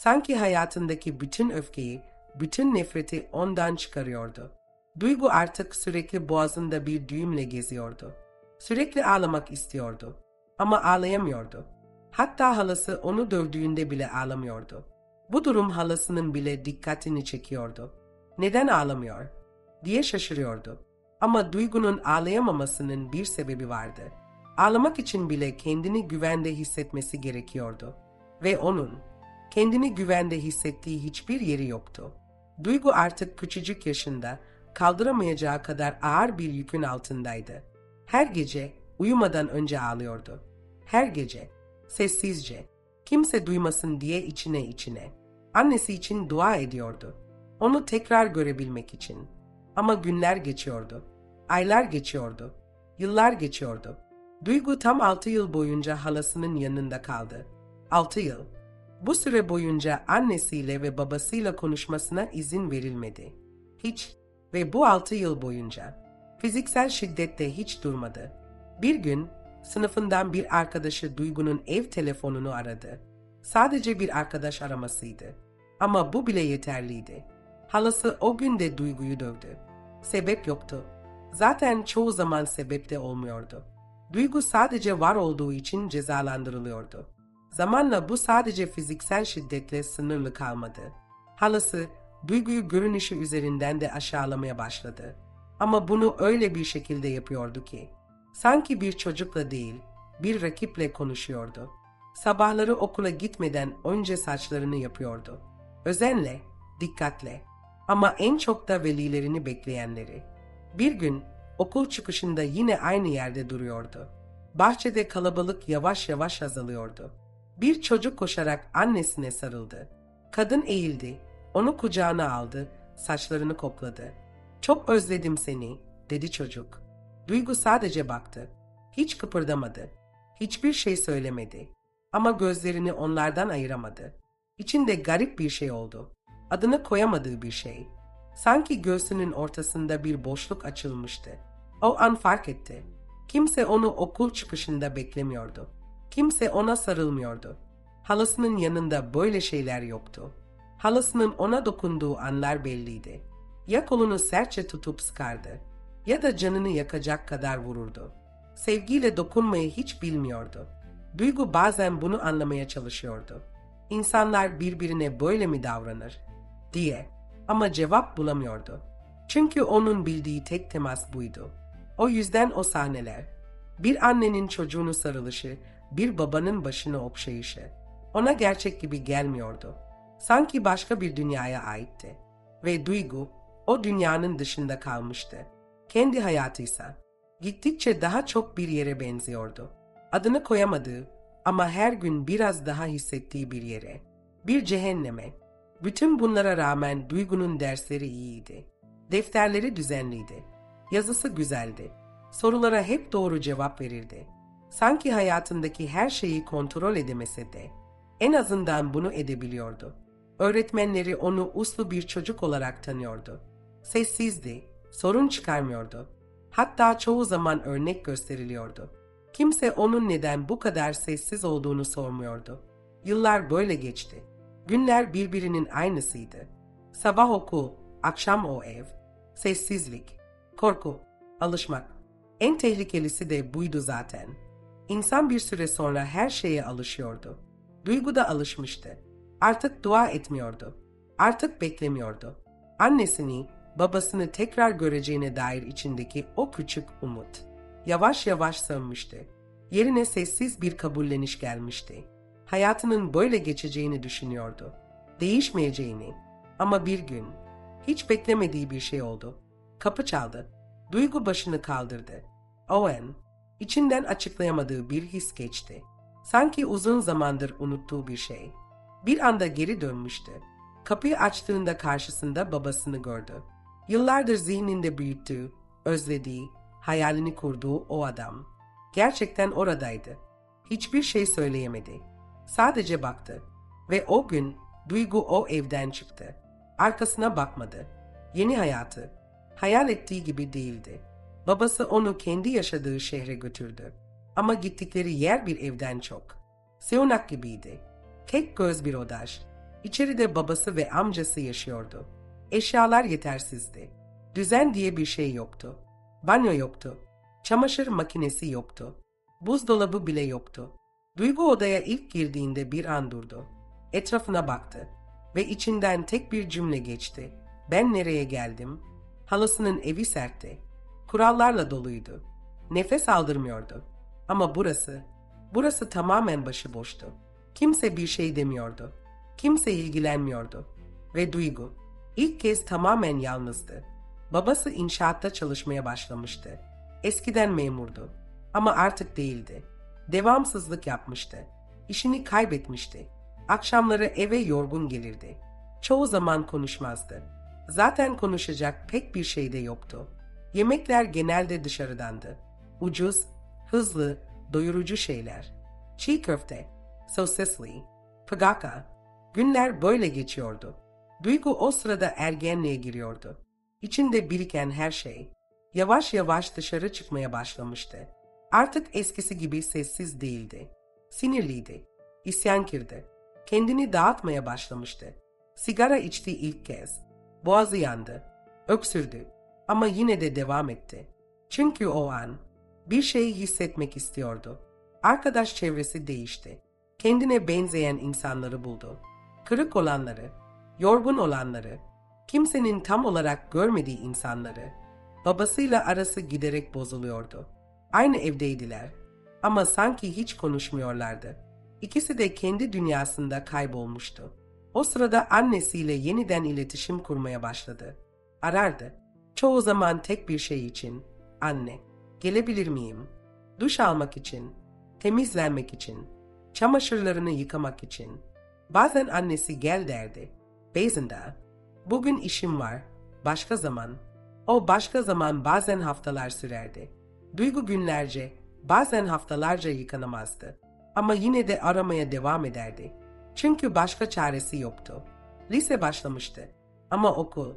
Sanki hayatındaki bütün öfkeyi, bütün nefreti ondan çıkarıyordu. Duygu artık sürekli boğazında bir düğümle geziyordu. Sürekli ağlamak istiyordu. Ama ağlayamıyordu. Hatta halası onu dövdüğünde bile ağlamıyordu. Bu durum halasının bile dikkatini çekiyordu. Neden ağlamıyor diye şaşırıyordu. Ama Duygu'nun ağlayamamasının bir sebebi vardı. Ağlamak için bile kendini güvende hissetmesi gerekiyordu. Ve onun kendini güvende hissettiği hiçbir yeri yoktu. Duygu artık küçücük yaşında kaldıramayacağı kadar ağır bir yükün altındaydı. Her gece uyumadan önce ağlıyordu. Her gece, sessizce, kimse duymasın diye içine. Annesi için dua ediyordu. Onu tekrar görebilmek için. Ama günler geçiyordu. Aylar geçiyordu. Yıllar geçiyordu. Duygu tam 6 yıl boyunca halasının yanında kaldı. 6 yıl. Bu süre boyunca annesiyle ve babasıyla konuşmasına izin verilmedi. Hiç ve bu 6 yıl boyunca fiziksel şiddette hiç durmadı. Bir gün sınıfından bir arkadaşı Duygu'nun ev telefonunu aradı. Sadece bir arkadaş aramasıydı. Ama bu bile yeterliydi. Halası o gün de Duygu'yu dövdü. Sebep yoktu. Zaten çoğu zaman sebep de olmuyordu. Duygu sadece var olduğu için cezalandırılıyordu. Zamanla bu sadece fiziksel şiddetle sınırlı kalmadı. Halası Duygu'yu görünüşü üzerinden de aşağılamaya başladı. Ama bunu öyle bir şekilde yapıyordu ki, sanki bir çocukla değil, bir rakiple konuşuyordu. Sabahları okula gitmeden önce saçlarını yapıyordu. Özenle, dikkatle ama en çok da velilerini bekleyenleri. Bir gün okul çıkışında yine aynı yerde duruyordu. Bahçede kalabalık yavaş yavaş azalıyordu. Bir çocuk koşarak annesine sarıldı. Kadın eğildi, onu kucağına aldı, saçlarını kokladı. "Çok özledim seni," dedi çocuk. Duygu sadece baktı. Hiç kıpırdamadı. Hiçbir şey söylemedi. Ama gözlerini onlardan ayıramadı. İçinde garip bir şey oldu. Adını koyamadığı bir şey. Sanki göğsünün ortasında bir boşluk açılmıştı. O an fark etti. Kimse onu okul çıkışında beklemiyordu. Kimse ona sarılmıyordu. Halasının yanında böyle şeyler yoktu. Halasının ona dokunduğu anlar belliydi. Ya kolunu sertçe tutup sıkardı ya da canını yakacak kadar vururdu. Sevgiyle dokunmayı hiç bilmiyordu. Duygu bazen bunu anlamaya çalışıyordu. İnsanlar birbirine böyle mi davranır diye, ama cevap bulamıyordu. Çünkü onun bildiği tek temas buydu. O yüzden o sahneler, bir annenin çocuğunu sarılışı, bir babanın başını okşayışı, ona gerçek gibi gelmiyordu. Sanki başka bir dünyaya aitti. Ve Duygu o dünyanın dışında kalmıştı. Kendi hayatıysa gittikçe daha çok bir yere benziyordu. Adını koyamadığı ama her gün biraz daha hissettiği bir yere. Bir cehenneme. Bütün bunlara rağmen Duygu'nun dersleri iyiydi. Defterleri düzenliydi. Yazısı güzeldi. Sorulara hep doğru cevap verirdi. Sanki hayatındaki her şeyi kontrol edemese de en azından bunu edebiliyordu. Öğretmenleri onu uslu bir çocuk olarak tanıyordu. Sessizdi, sorun çıkarmıyordu. Hatta çoğu zaman örnek gösteriliyordu. Kimse onun neden bu kadar sessiz olduğunu sormuyordu. Yıllar böyle geçti. Günler birbirinin aynısıydı. Sabah okul, akşam o ev. Sessizlik, korku, alışmak. En tehlikelisi de buydu zaten. İnsan bir süre sonra her şeye alışıyordu. Duygu da alışmıştı. Artık dua etmiyordu. Artık beklemiyordu. Annesini, babasını tekrar göreceğine dair içindeki o küçük umut yavaş yavaş sönmüştü. Yerine sessiz bir kabulleniş gelmişti. Hayatının böyle geçeceğini düşünüyordu. Değişmeyeceğini. Ama bir gün hiç beklemediği bir şey oldu. Kapı çaldı. Duygu başını kaldırdı. Owen, içinden açıklayamadığı bir his geçti. Sanki uzun zamandır unuttuğu bir şey. Bir anda geri dönmüştü. Kapıyı açtığında karşısında babasını gördü. Yıllardır zihninde büyüttüğü, özlediği, hayalini kurduğu o adam. Gerçekten oradaydı. Hiçbir şey söyleyemedi. Sadece baktı. Ve o gün Duygu o evden çıktı. Arkasına bakmadı. Yeni hayatı, hayal ettiği gibi değildi. Babası onu kendi yaşadığı şehre götürdü. Ama gittikleri yer bir evden çok. Sığınak gibiydi. Tek göz bir odaş. İçeride babası ve amcası yaşıyordu. Eşyalar yetersizdi. Düzen diye bir şey yoktu. Banyo yoktu. Çamaşır makinesi yoktu. Buzdolabı bile yoktu. Duygu odaya ilk girdiğinde bir an durdu. Etrafına baktı ve içinden tek bir cümle geçti. Ben nereye geldim? Halasının evi sertti. Kurallarla doluydu. Nefes aldırmıyordu. Ama burası tamamen başıboştu. Kimse bir şey demiyordu. Kimse ilgilenmiyordu. Ve Duygu ilk kez tamamen yalnızdı. Babası inşaatta çalışmaya başlamıştı. Eskiden memurdu. Ama artık değildi. Devamsızlık yapmıştı. İşini kaybetmişti. Akşamları eve yorgun gelirdi. Çoğu zaman konuşmazdı. Zaten konuşacak pek bir şey de yoktu. Yemekler genelde dışarıdandı. Ucuz, hızlı, doyurucu şeyler. Çiğ köfte, sosisli, pagaka. Günler böyle geçiyordu. Duygu o sırada ergenliğe giriyordu. İçinde biriken her şey yavaş yavaş dışarı çıkmaya başlamıştı. Artık eskisi gibi sessiz değildi. Sinirliydi, isyankirdi. Kendini dağıtmaya başlamıştı. Sigara içti ilk kez. Boğazı yandı. Öksürdü. Ama yine de devam etti. Çünkü o an bir şeyi hissetmek istiyordu. Arkadaş çevresi değişti. Kendine benzeyen insanları buldu. Kırık olanları, yorgun olanları, kimsenin tam olarak görmediği insanları. Babasıyla arası giderek bozuluyordu. Aynı evdeydiler ama sanki hiç konuşmuyorlardı. İkisi de kendi dünyasında kaybolmuştu. O sırada annesiyle yeniden iletişim kurmaya başladı. Arardı. Çoğu zaman tek bir şey için. Anne, gelebilir miyim? Duş almak için, temizlenmek için, çamaşırlarını yıkamak için. Bazen annesi gel derdi. Beyzinda, bugün işim var, başka zaman. O başka zaman bazen haftalar sürerdi. Duygu günlerce, bazen haftalarca yıkanamazdı. Ama yine de aramaya devam ederdi. Çünkü başka çaresi yoktu. Lise başlamıştı. Ama okul,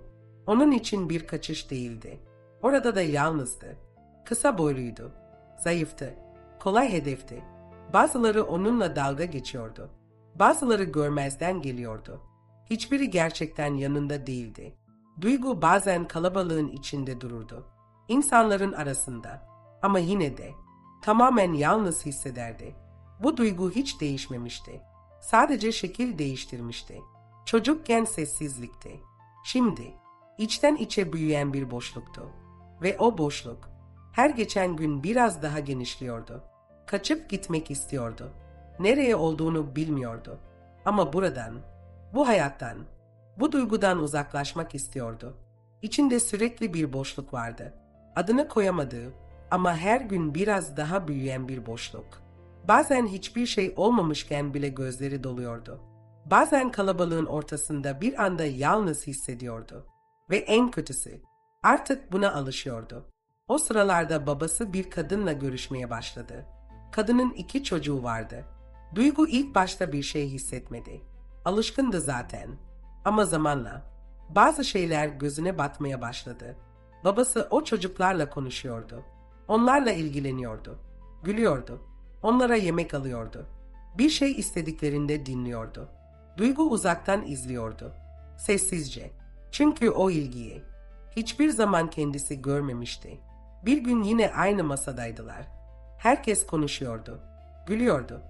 onun için bir kaçış değildi. Orada da yalnızdı. Kısa boyluydu. Zayıftı. Kolay hedefti. Bazıları onunla dalga geçiyordu. Bazıları görmezden geliyordu. Hiçbiri gerçekten yanında değildi. Duygu bazen kalabalığın içinde dururdu. İnsanların arasında. Ama yine de tamamen yalnız hissederdi. Bu duygu hiç değişmemişti. Sadece şekil değiştirmişti. Çocukken sessizlikti. Şimdi içten içe büyüyen bir boşluktu. Ve o boşluk her geçen gün biraz daha genişliyordu. Kaçıp gitmek istiyordu. Nereye olduğunu bilmiyordu. Ama buradan, bu hayattan, bu duygudan uzaklaşmak istiyordu. İçinde sürekli bir boşluk vardı. Adını koyamadığı ama her gün biraz daha büyüyen bir boşluk. Bazen hiçbir şey olmamışken bile gözleri doluyordu. Bazen kalabalığın ortasında bir anda yalnız hissediyordu. Ve en kötüsü, artık buna alışıyordu. O sıralarda babası bir kadınla görüşmeye başladı. Kadının 2 çocuğu vardı. Duygu ilk başta bir şey hissetmedi. Alışkındı zaten. Ama zamanla bazı şeyler gözüne batmaya başladı. Babası o çocuklarla konuşuyordu. Onlarla ilgileniyordu. Gülüyordu. Onlara yemek alıyordu. Bir şey istediklerinde dinliyordu. Duygu uzaktan izliyordu. Sessizce. Çünkü o ilgiyi hiçbir zaman kendisi görmemişti. Bir gün yine aynı masadaydılar. Herkes konuşuyordu. Gülüyordu.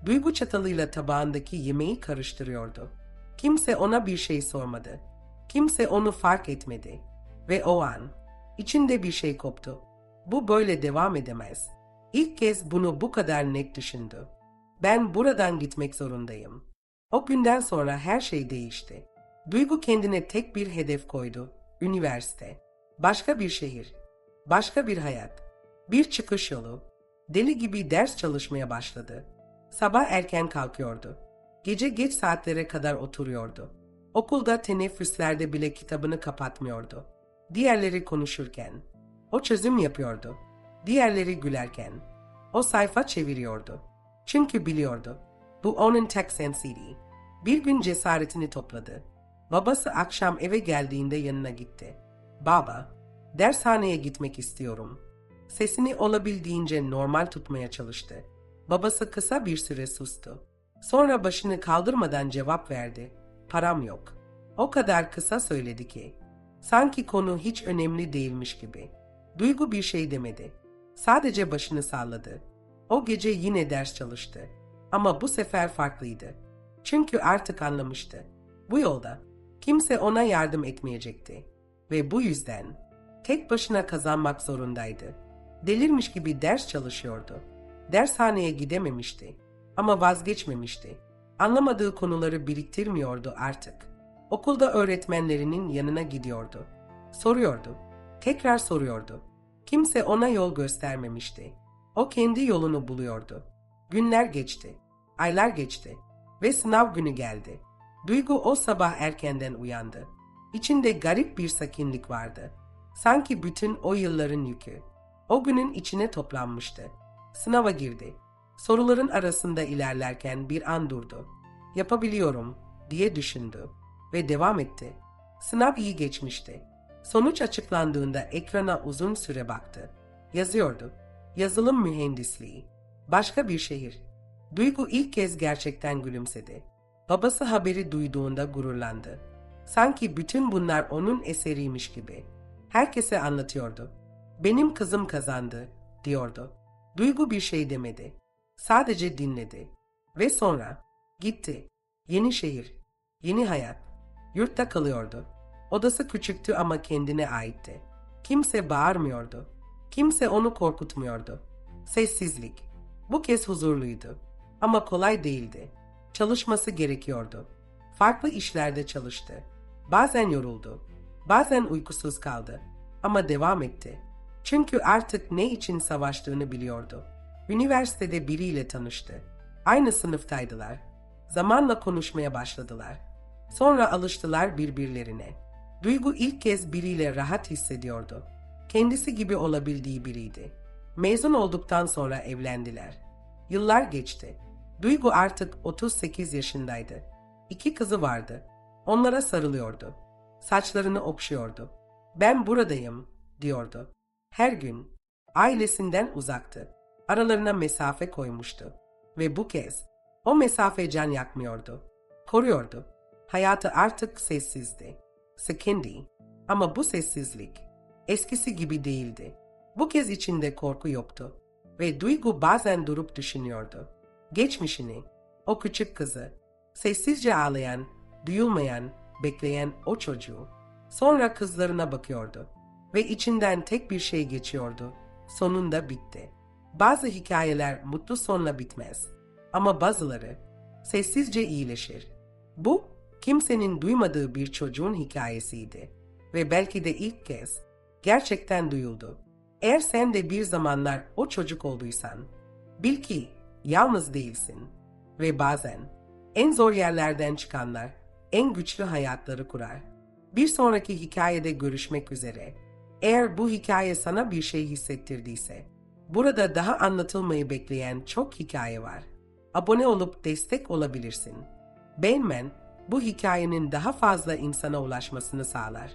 Duygu çatalıyla tabağındaki yemeği karıştırıyordu. Kimse ona bir şey sormadı. Kimse onu fark etmedi. Ve o an içinde bir şey koptu. Bu böyle devam edemez. İlk kez bunu bu kadar net düşündü. Ben buradan gitmek zorundayım. O günden sonra her şey değişti. Duygu kendine tek bir hedef koydu. Üniversite. Başka bir şehir. Başka bir hayat. Bir çıkış yolu. Deli gibi ders çalışmaya başladı. Sabah erken kalkıyordu. Gece geç saatlere kadar oturuyordu. Okulda teneffüslerde bile kitabını kapatmıyordu. Diğerleri konuşurken o çözüm yapıyordu. Diğerleri gülerken o sayfa çeviriyordu. Çünkü biliyordu. Bu onun tek sensiydi. Bir gün cesaretini topladı. Babası akşam eve geldiğinde yanına gitti. Baba, dershaneye gitmek istiyorum. Sesini olabildiğince normal tutmaya çalıştı. Babası kısa bir süre sustu. Sonra başını kaldırmadan cevap verdi. param yok. O kadar kısa söyledi ki. Sanki konu hiç önemli değilmiş gibi. Duygu bir şey demedi. Sadece başını salladı. O gece yine ders çalıştı. Ama bu sefer farklıydı. Çünkü artık anlamıştı. Bu yolda kimse ona yardım etmeyecekti. Ve bu yüzden tek başına kazanmak zorundaydı. Delirmiş gibi ders çalışıyordu. Dershaneye gidememişti. Ama vazgeçmemişti. Anlamadığı konuları biriktirmiyordu artık. Okulda öğretmenlerinin yanına gidiyordu. Soruyordu. Tekrar soruyordu. Kimse ona yol göstermemişti. O kendi yolunu buluyordu. Günler geçti. Aylar geçti. Ve sınav günü geldi. Duygu o sabah erkenden uyandı. İçinde garip bir sakinlik vardı. Sanki bütün o yılların yükü o günün içine toplanmıştı. Sınava girdi. Soruların arasında ilerlerken bir an durdu. Yapabiliyorum diye düşündü ve devam etti. Sınav iyi geçmişti. Sonuç açıklandığında ekrana uzun süre baktı. Yazıyordu. Yazılım mühendisliği. Başka bir şehir. Duygu ilk kez gerçekten gülümsedi. Babası haberi duyduğunda gururlandı. Sanki bütün bunlar onun eseriymiş gibi. Herkese anlatıyordu. Benim kızım kazandı, diyordu. Duygu bir şey demedi. Sadece dinledi. Ve sonra gitti. Yeni şehir, yeni hayat. Yurtta kalıyordu. Odası küçüktü ama kendine aitti. Kimse bağırmıyordu. Kimse onu korkutmuyordu. Sessizlik. Bu kez huzurluydu. Ama kolay değildi. Çalışması gerekiyordu. Farklı işlerde çalıştı. Bazen yoruldu. Bazen uykusuz kaldı. Ama devam etti. Çünkü artık ne için savaştığını biliyordu. Üniversitede biriyle tanıştı. Aynı sınıftaydılar. Zamanla konuşmaya başladılar. Sonra alıştılar birbirlerine. Duygu ilk kez biriyle rahat hissediyordu. Kendisi gibi olabildiği biriydi. Mezun olduktan sonra evlendiler. Yıllar geçti. Duygu artık 38 yaşındaydı. 2 kızı vardı. Onlara sarılıyordu. Saçlarını okşuyordu. Ben buradayım, diyordu. Her gün ailesinden uzaktı. Aralarına mesafe koymuştu. Ve bu kez o mesafe can yakmıyordu. Koruyordu. Hayatı artık sessizdi. Sıkındı. Ama bu sessizlik eskisi gibi değildi. Bu kez içinde korku yoktu. Ve Duygu bazen durup düşünüyordu. Geçmişini, o küçük kızı, sessizce ağlayan, duyulmayan, bekleyen o çocuğu. Sonra kızlarına bakıyordu. Ve içinden tek bir şey geçiyordu. Sonunda bitti. Bazı hikayeler mutlu sonla bitmez. Ama bazıları sessizce iyileşir. Bu, kimsenin duymadığı bir çocuğun hikayesiydi. Ve belki de ilk kez gerçekten duyuldu. Eğer sen de bir zamanlar o çocuk olduysan, bil ki yalnız değilsin. Ve bazen en zor yerlerden çıkanlar en güçlü hayatları kurar. Bir sonraki hikayede görüşmek üzere. Eğer bu hikaye sana bir şey hissettirdiyse, burada daha anlatılmayı bekleyen çok hikaye var. Abone olup destek olabilirsin. Beğenmen, bu hikayenin daha fazla insana ulaşmasını sağlar.